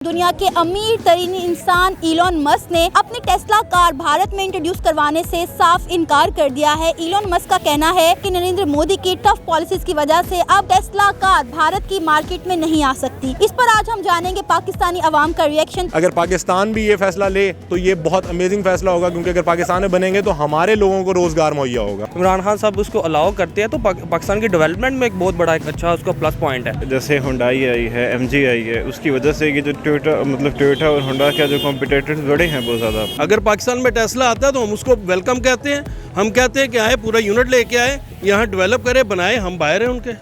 दुनिया के अमीर तरीन इंसान इलॉन मस्क ने अपनी टेस्ला कार भारत में इंट्रोड्यूस करवाने से साफ इनकार कर दिया है। इलॉन मस्क का कहना है कि नरेंद्र मोदी की टफ पॉलिसीज की वजह से अब टेस्ला कार भारत की मार्केट में नहीं आ सकती। इस पर आज हम जानेंगे पाकिस्तानी अवाम का रिएक्शन। अगर पाकिस्तान भी ये फैसला ले तो ये बहुत अमेजिंग फैसला होगा, क्योंकि अगर पाकिस्तान में बनेंगे तो हमारे लोगों को रोजगार मुहैया होगा। इमरान खान साहब उसको अलाउ करते हैं तो पाकिस्तान की डेवलपमेंट में एक बहुत बड़ा एक अच्छा उसका प्लस पॉइंट है। जैसे हुंडई आई है, MG आई है, उसकी वजह से ये जो टोयोटा और होंडा के जो कॉम्पिटिटर्स बड़े हैं बहुत ज़्यादा। अगर पाकिस्तान में टेस्ला आता है तो हम उसको वेलकम कहते हैं। हम कहते हैं कि आए पूरा यूनिट लेके आए, यहाँ डेवलप करे, बनाए, हम बाहर हैं उनके।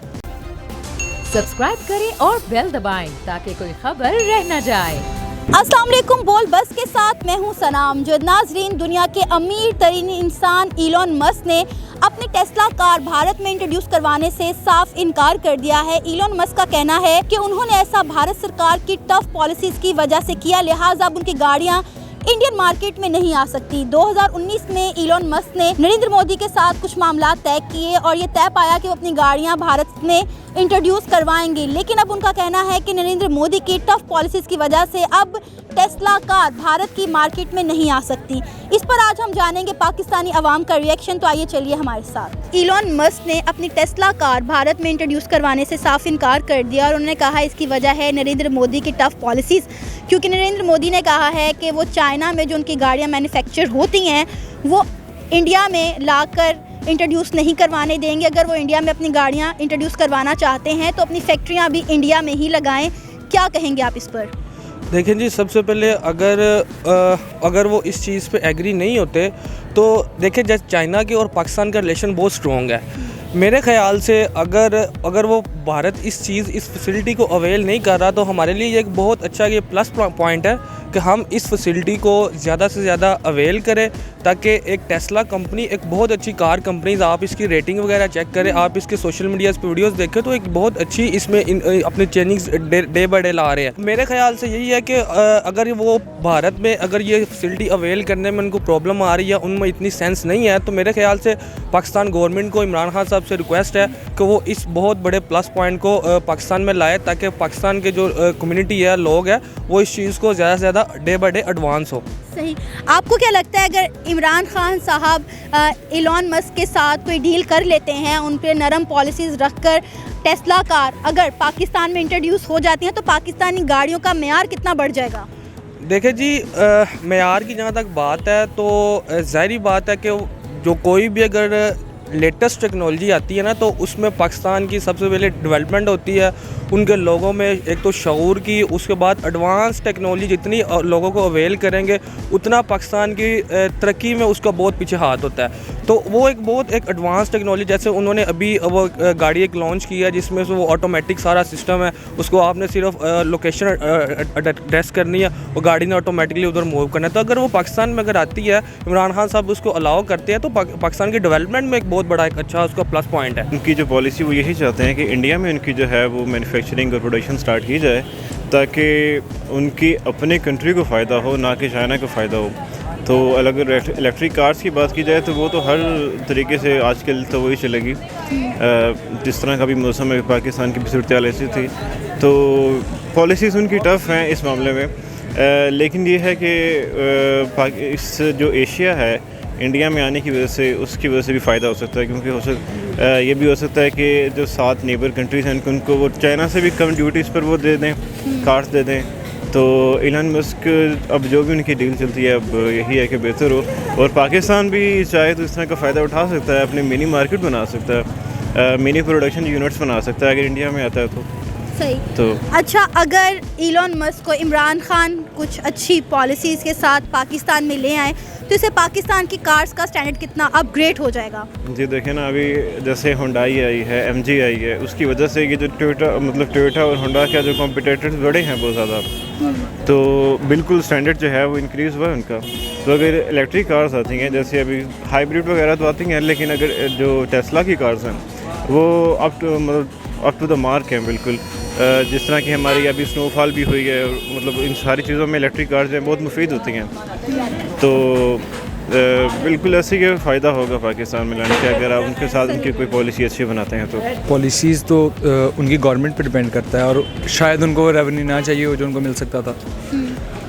सब्सक्राइब करें और बेल दबाएं ताकि कोई खबर रह न जाए। अस्सलाम वालेकुम, बोल बस के साथ मैं हूं सनाम। जो नाजरीन, दुनिया के अमीर तरीन इंसान इलॉन मस्क ने अपनी टेस्ला कार भारत में इंट्रोड्यूस करवाने से साफ इनकार कर दिया है। इलॉन मस्क का कहना है कि उन्होंने ऐसा भारत सरकार की टफ पॉलिसीज की वजह से किया, लिहाजा अब उनकी गाड़ियां इंडियन मार्केट में नहीं आ सकती। 2019 में इलॉन मस्क ने नरेंद्र मोदी के साथ कुछ मामला तय किए और ये तय पाया कि वो अपनी गाड़ियां भारत में इंट्रोड्यूस करवाएंगे, लेकिन अब उनका कहना है कि नरेंद्र मोदी की टफ पॉलिसीज की वजह से अब टेस्ला कार भारत की मार्केट में नहीं आ सकती। इस पर आज हम जानेंगे पाकिस्तानी अवाम का रिएक्शन, तो आइए चलिए हमारे साथ। इलॉन मस्क ने अपनी टेस्ला कार भारत में इंट्रोड्यूस करवाने से साफ इनकार कर दिया और उन्होंने कहा इसकी वजह है नरेंद्र मोदी की टफ पॉलिसीज़, क्योंकि नरेंद्र मोदी ने कहा है कि वो चाइना में जो उनकी गाड़ियाँ मैन्युफैक्चर होती हैं वो इंडिया में लाकर इंट्रोड्यूस नहीं करवाने देंगे। अगर वो इंडिया में अपनी गाड़ियाँ इंट्रोड्यूस करवाना चाहते हैं तो अपनी फैक्ट्रियाँ भी इंडिया में ही लगाएं। क्या कहेंगे आप इस पर? देखें जी, सबसे पहले अगर वो इस चीज़ पे एग्री नहीं होते तो देखें, जैसे चाइना के और पाकिस्तान का रिलेशन बहुत स्ट्रॉन्ग है। मेरे ख़्याल से अगर वो भारत इस फैसिलिटी को अवेल नहीं कर रहा तो हमारे लिए एक बहुत अच्छा ये प्लस पॉइंट है कि हम इस फैसिलिटी को ज़्यादा से ज़्यादा अवेल करें, ताकि एक टेस्ला कंपनी एक बहुत अच्छी कार कंपनीज, आप इसकी रेटिंग वगैरह चेक करें, आप इसके सोशल मीडिया पे वीडियोस देखें तो एक बहुत अच्छी इसमें अपने चेंजिंग्स डे बाय डे ला रहे हैं। मेरे ख्याल से यही है कि अगर वो भारत में अगर ये फैसिलिटी अवेल करने में उनको प्रॉब्लम आ रही है, उनमें इतनी सेंस नहीं है, तो मेरे ख्याल से पाकिस्तान गवर्नमेंट को इमरान खान साहब से रिक्वेस्ट है कि वो इस बहुत बड़े प्लस पॉइंट को पाकिस्तान में लाए, ताकि पाकिस्तान के जो कम्युनिटी है, लोग हैं, वो इस चीज़ को ज़्यादा से ज़्यादा डे बाय डे एडवांस हो। सही। आपको क्या लगता है अगर इमरान खान साहब इलॉन मस्क के साथ कोई डील कर लेते हैं, उन पर नरम पॉलिसीज़ रखकर टेस्ला कार अगर पाकिस्तान में इंट्रोड्यूस हो जाती हैं तो पाकिस्तानी गाड़ियों का मेयार कितना बढ़ जाएगा? देखें जी, मेयार की जहाँ तक बात है तो ज़ाहिरी बात है कि जो कोई भी अगर लेटेस्ट टेक्नोलॉजी आती है ना तो उसमें पाकिस्तान की सबसे पहले डेवलपमेंट होती है, उनके लोगों में एक तो शऊर की, उसके बाद एडवांस टेक्नोलॉजी जितनी लोगों को अवेल करेंगे उतना पाकिस्तान की तरक्की में उसका बहुत पीछे हाथ होता है। तो वो एक एडवांस टेक्नोलॉजी, जैसे उन्होंने अभी वो गाड़ी एक लॉन्च की है जिसमें से वो ऑटोमेटिक सारा सिस्टम है, उसको आपने सिर्फ लोकेशन एड्रेस करनी है, वो गाड़ी ने ऑटोमेटिकली उधर मूव करना है। तो अगर वो पाकिस्तान में अगर आती है, इमरान खान साहब उसको अलाउ करते हैं तो पाकिस्तान की डेवलपमेंट में एक बहुत बड़ा एक अच्छा उसका प्लस पॉइंट है। उनकी जो पॉलिसी वो यही चाहते हैं कि इंडिया में उनकी जो है वो मैन्युफैक्चरिंग और प्रोडक्शन स्टार्ट की जाए, ताकि उनकी अपने कंट्री को फ़ायदा हो, ना कि चाइना को फ़ायदा हो। तो अलग इलेक्ट्रिक कार्स की बात की जाए तो वो तो हर तरीके से आजकल तो वही चलेगी, जिस तरह का भी मौसम है, पाकिस्तान की भी सूरत हाल ऐसी थी। तो पॉलिसीज़ उनकी टफ़ हैं इस मामले में, लेकिन ये है कि इस जो एशिया है इंडिया में आने की वजह से उसकी वजह से भी फ़ायदा हो सकता है, क्योंकि ये भी हो सकता है कि जो 7 नेबर कंट्रीज़ हैं उनको वो चाइना से भी कम ड्यूटीज़ पर वो दे दें, कार्ड्स दे दें। तो इलॉन मस्क अब जो भी उनकी डील चलती है अब यही है कि बेहतर हो, और पाकिस्तान भी चाहे तो इस तरह का फ़ायदा उठा सकता है, अपनी मिनी मार्केट बना सकता है, मिनी प्रोडक्शन यूनिट्स बना सकता है अगर इंडिया में आता है तो। सही। तो अच्छा, अगर इलॉन मस्क को इमरान खान कुछ अच्छी पॉलिसीज़ के साथ पाकिस्तान में ले आए तो इससे पाकिस्तान की कार्स का स्टैंडर्ड कितना अपग्रेड हो जाएगा? जी देखें ना, अभी जैसे हुंडई आई है, MG आई है, उसकी वजह से ये जो टोयोटा और होंडा के जो कॉम्पिटिटर्स बड़े हैं बहुत ज़्यादा, तो बिल्कुल स्टैंडर्ड जो है वो इंक्रीज़ हुआ है उनका। तो अगर इलेक्ट्रिक कार्स आती हैं, जैसे अभी हाइब्रिड वगैरह तो आती हैं, लेकिन अगर जो टेस्ला की कार्स हैं वो अप टू द मार्क हैं बिल्कुल। जिस तरह की हमारी अभी स्नोफॉल भी हुई है, मतलब इन सारी चीज़ों में इलेक्ट्रिक कार्स हैं बहुत मुफीद होती हैं। तो बिल्कुल ऐसे ही फ़ायदा होगा पाकिस्तान में लाने के, अगर आप उनके साथ उनकी कोई पॉलिसी अच्छी बनाते हैं तो। पॉलिसीज़ तो उनकी गवर्नमेंट पे डिपेंड करता है, और शायद उनको रेवेन्यू ना चाहिए हो जो उनको मिल सकता था।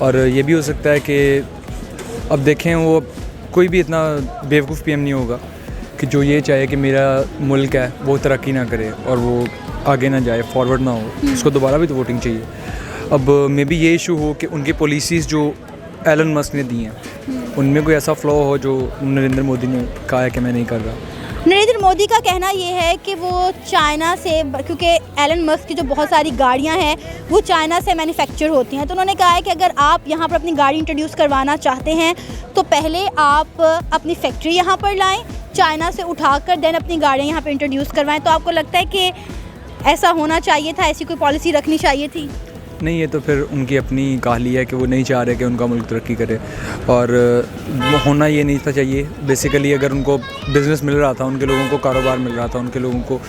और ये भी हो सकता है कि अब देखें, वो कोई भी इतना बेवकूफ़ पीएम नहीं होगा कि जो ये चाहे कि मेरा मुल्क है वो तरक्की ना करे और वो आगे ना जाए, फॉरवर्ड ना हो, उसको दोबारा भी तो वोटिंग चाहिए। अब मे बी ये इशू हो कि उनकी पॉलिसीज़ जो एलन मस्क ने दी हैं उनमें कोई ऐसा फ्लॉ हो जो नरेंद्र मोदी ने कहा है कि मैं नहीं कर रहा। नरेंद्र मोदी का कहना ये है कि वो चाइना से, क्योंकि एलन मस्क की जो बहुत सारी गाड़ियां हैं वो चाइना से मैन्युफैक्चर होती हैं, तो उन्होंने कहा है कि अगर आप यहाँ पर अपनी गाड़ी इंट्रोड्यूस करवाना चाहते हैं तो पहले आप अपनी फैक्ट्री यहाँ पर लाएं, चाइना से उठाकर देन अपनी गाड़ियाँ यहाँ पर इंट्रोड्यूस करवाएं। तो आपको लगता है कि ऐसा होना चाहिए था, ऐसी कोई पॉलिसी रखनी चाहिए थी? नहीं, ये तो फिर उनकी अपनी काहली है कि वो नहीं चाह रहे कि उनका मुल्क तरक्की करे, और वो होना ये नहीं था चाहिए। बेसिकली अगर उनको बिज़नेस मिल रहा था, उनके लोगों को कारोबार मिल रहा था, उनके लोगों को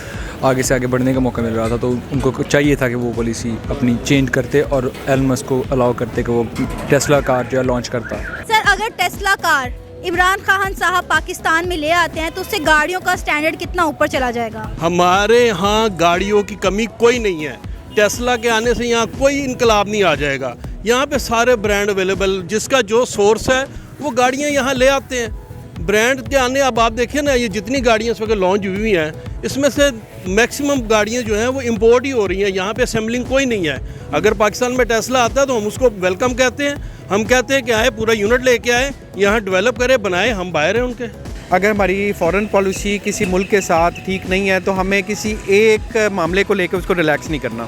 आगे से आगे बढ़ने का मौका मिल रहा था, तो उनको चाहिए था कि वो पॉलिसी अपनी चेंज करते और एलन मस्क को अलाउ करते कि वो टेस्ला कार जो है लॉन्च करता। सर, अगर टेस्ला कार इमरान खान साहब पाकिस्तान में ले आते हैं तो उससे गाड़ियों का स्टैंडर्ड कितना ऊपर चला जाएगा? हमारे यहाँ गाड़ियों की कमी कोई नहीं है। टेस्ला के आने से यहाँ कोई इनकलाब नहीं आ जाएगा। यहाँ पे सारे ब्रांड अवेलेबल, जिसका जो सोर्स है वो गाड़ियाँ यहाँ ले आते हैं। ब्रांड के आने, अब आप देखिए ना, ये जितनी गाड़ियाँ इस वक्त लॉन्च हुई हैं इसमें से मैक्सिमम गाड़ियाँ जो हैं वो इंपोर्ट ही हो रही हैं। यहाँ पे असेंबलिंग कोई नहीं है। अगर पाकिस्तान में टेस्ला आता है तो हम उसको वेलकम कहते हैं। हम कहते हैं कि आए, पूरा यूनिट लेके आए, यहाँ डेवलप करे, बनाए, हम बाहर हैं उनके। अगर हमारी फ़ॉरेन पॉलिसी किसी मुल्क के साथ ठीक नहीं है तो हमें किसी एक मामले को लेकर उसको रिलैक्स नहीं करना।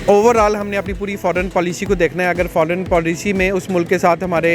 ओवरऑल हमने अपनी पूरी फ़ॉरेन पॉलिसी को देखना है। अगर फ़ॉरेन पॉलिसी में उस मुल्क के साथ हमारे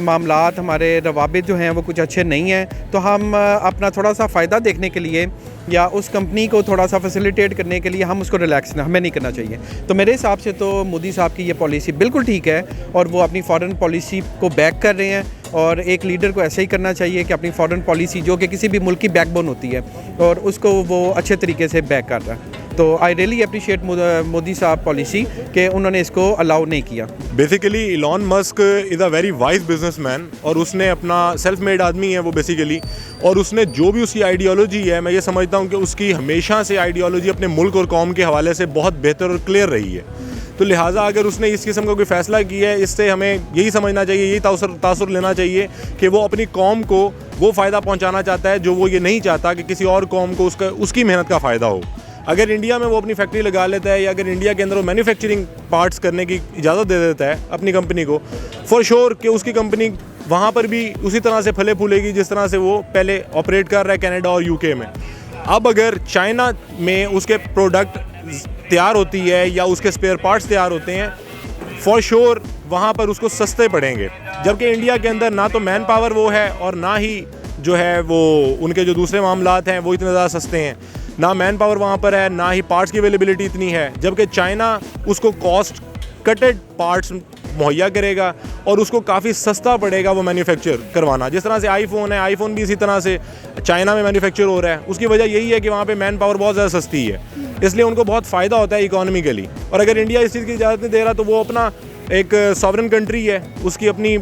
मामलात, हमारे रवाबित जो हैं वो कुछ अच्छे नहीं हैं, तो हम अपना थोड़ा सा फ़ायदा देखने के लिए या उस कंपनी को थोड़ा सा फैसिलिटेट करने के लिए हम उसको रिलैक्स हमें नहीं करना चाहिए। तो मेरे हिसाब से तो मोदी साहब की ये पॉलिसी बिल्कुल ठीक है और वो अपनी फ़ॉरेन पॉलिसी को बैक कर रहे हैं। और एक लीडर को ऐसे ही करना चाहिए कि अपनी फ़ॉरेन पॉलिसी जो कि किसी भी मुल्क की बैकबोन होती है और उसको वो अच्छे तरीके से बैक कर रहा है। तो आई रियली अप्रिशिएट मोदी साहब पॉलिसी कि उन्होंने इसको अलाउ नहीं किया। Basically Elon Musk is a very wise businessman और उसने अपना सेल्फ मेड आदमी है वो बेसिकली, और उसने जो भी उसकी आइडियोलॉजी है, मैं ये समझता हूँ कि उसकी हमेशा से आइडियोलॉजी अपने मुल्क और कौम के हवाले से बहुत बेहतर और क्लियर रही है। तो लिहाजा अगर उसने इस किस्म का कोई फ़ैसला किया है, इससे हमें यही समझना चाहिए, यही तासुर लेना चाहिए कि वो अपनी कौम को वो फ़ायदा पहुँचाना चाहता है जो वो ये नहीं चाहता कि किसी और कौम को उसकी मेहनत का फ़ायदा हो। अगर इंडिया में वो अपनी फैक्ट्री लगा लेता है या अगर इंडिया के अंदर वो मैन्युफैक्चरिंग पार्ट्स करने की इजाज़त दे देता है अपनी कंपनी को, फॉर श्योर कि उसकी कंपनी वहाँ पर भी उसी तरह से फले फूलेगी जिस तरह से वो पहले ऑपरेट कर रहा है कनाडा और यूके में। अब अगर चाइना में उसके प्रोडक्ट तैयार होती है या उसके स्पेयर पार्ट्स तैयार होते हैं, फॉर श्योर वहाँ पर उसको सस्ते पड़ेंगे, जबकि इंडिया के अंदर ना तो मैन पावर वो है और ना ही जो है वो उनके जो दूसरे मामलात हैं वो इतने ज़्यादा सस्ते हैं। ना मैन पावर वहाँ पर है, ना ही पार्ट्स की अवेलेबिलिटी इतनी है, जबकि चाइना उसको कॉस्ट कटेड पार्ट्स मुहैया करेगा और उसको काफ़ी सस्ता पड़ेगा वो मैन्युफैक्चर करवाना। जिस तरह से आईफोन है, आईफोन भी इसी तरह से चाइना में मैन्युफैक्चर हो रहा है। उसकी वजह यही है कि वहाँ पे मैन पावर बहुत ज़्यादा सस्ती है, इसलिए उनको बहुत फ़ायदा होता है इकोनॉमिकली। और अगर इंडिया इस चीज़ की इजाज़त नहीं दे रहा तो वो अपना एक सॉवरेन कंट्री है, उसकी अपनी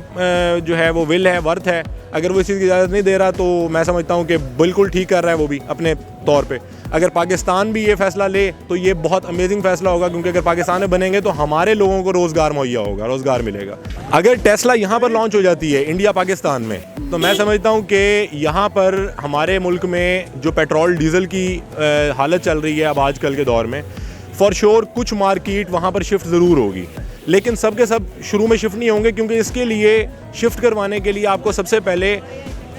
जो है वो विल है, वर्थ है। अगर वो इस चीज़ की इजाज़त नहीं दे रहा तो मैं समझता हूँ कि बिल्कुल ठीक कर रहा है वो भी अपने तौर पे। अगर पाकिस्तान भी ये फ़ैसला ले तो ये बहुत अमेजिंग फ़ैसला होगा, क्योंकि अगर पाकिस्तान में बनेंगे तो हमारे लोगों को रोज़गार मुहैया होगा, रोज़गार मिलेगा। अगर टेस्ला यहाँ पर लॉन्च हो जाती है इंडिया पाकिस्तान में, तो मैं समझता हूँ कि यहाँ पर हमारे मुल्क में जो पेट्रोल डीज़ल की हालत चल रही है अब आजकल के दौर में, फॉर श्योर कुछ मार्केट वहाँ पर शिफ्ट ज़रूर होगी, लेकिन सब के सब शुरू में शिफ्ट नहीं होंगे, क्योंकि इसके लिए शिफ्ट करवाने के लिए आपको सबसे पहले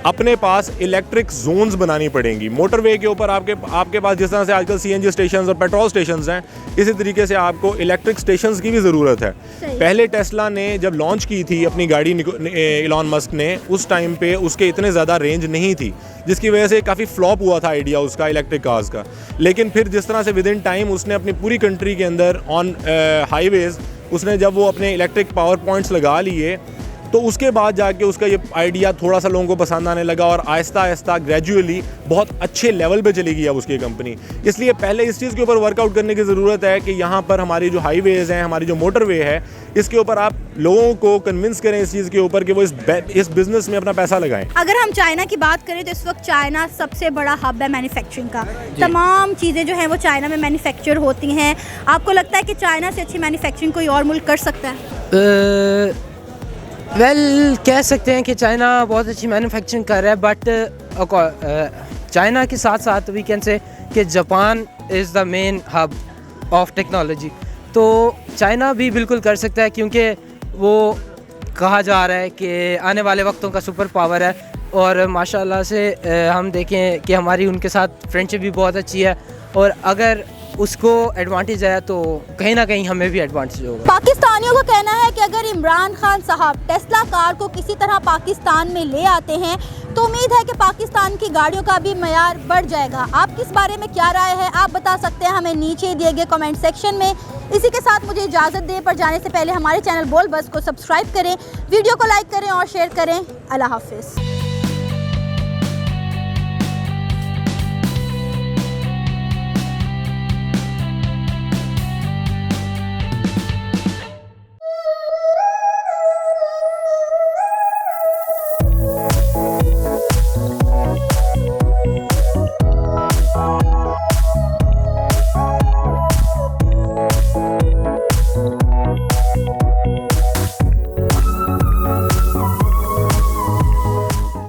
अपने पास इलेक्ट्रिक जोन्स बनानी पड़ेंगी। मोटरवे के ऊपर आपके पास जिस तरह से आजकल सीएनजी स्टेशंस और पेट्रोल स्टेशंस हैं, इसी तरीके से आपको इलेक्ट्रिक स्टेशंस की भी ज़रूरत है। पहले टेस्ला ने जब लॉन्च की थी अपनी गाड़ी इलॉन मस्क ने, उस टाइम पे उसके इतने ज़्यादा रेंज नहीं थी, जिसकी वजह से काफ़ी फ्लॉप हुआ था आइडिया उसका इलेक्ट्रिक कार्स का। लेकिन फिर जिस तरह से विद इन टाइम उसने अपनी पूरी कंट्री के अंदर ऑन हाईवेज़ उसने जब वो अपने इलेक्ट्रिक पावर पॉइंट्स लगा लिए, तो उसके बाद जाके उसका ये आइडिया थोड़ा सा लोगों को पसंद आने लगा और आहिस्ता आहिस्ता ग्रेजुअली बहुत अच्छे लेवल पे चली गई अब उसकी कंपनी। इसलिए पहले इस चीज़ के ऊपर वर्कआउट करने की ज़रूरत है कि यहाँ पर हमारी जो हाईवेज़ हैं, हमारी जो मोटरवे है, इसके ऊपर आप लोगों को कन्विंस करें इस चीज़ के ऊपर कि वो इस बिज़नेस में अपना पैसा लगाएं। अगर हम चाइना की बात करें तो इस वक्त चाइना सबसे बड़ा हब है मैन्युफैक्चरिंग का। तमाम चीज़ें जो हैं वो चाइना में मैन्युफैक्चर होती हैं। आपको लगता है कि चाइना से अच्छी मैन्युफैक्चरिंग कोई और मुल्क कर सकता है? वेल कह सकते हैं कि चाइना बहुत अच्छी मैन्युफैक्चरिंग कर रहा है, बट चाइना के साथ साथ वी कैन से कि Japan is the main hub of technology. तो चाइना भी बिल्कुल कर सकता है, क्योंकि वो कहा जा रहा है कि आने वाले वक्तों का सुपर पावर है, और माशाल्लाह से हम देखें कि हमारी उनके साथ फ्रेंडशिप भी बहुत अच्छी है, और अगर उसको एडवांटेज आया तो कहीं ना कहीं हमें भी एडवांटेज होगा। पाकिस्तानियों का कहना है कि अगर इमरान खान साहब टेस्ला कार को किसी तरह पाकिस्तान में ले आते हैं तो उम्मीद है कि पाकिस्तान की गाड़ियों का भी मयार बढ़ जाएगा। आपकी इस बारे में क्या राय है, आप बता सकते हैं हमें नीचे दिए गए कमेंट सेक्शन में। इसी के साथ मुझे इजाज़त दें, पर जाने से पहले हमारे चैनल बोल बस को सब्सक्राइब करें, वीडियो को लाइक करें और शेयर करें। अल्लाह हाफिज़।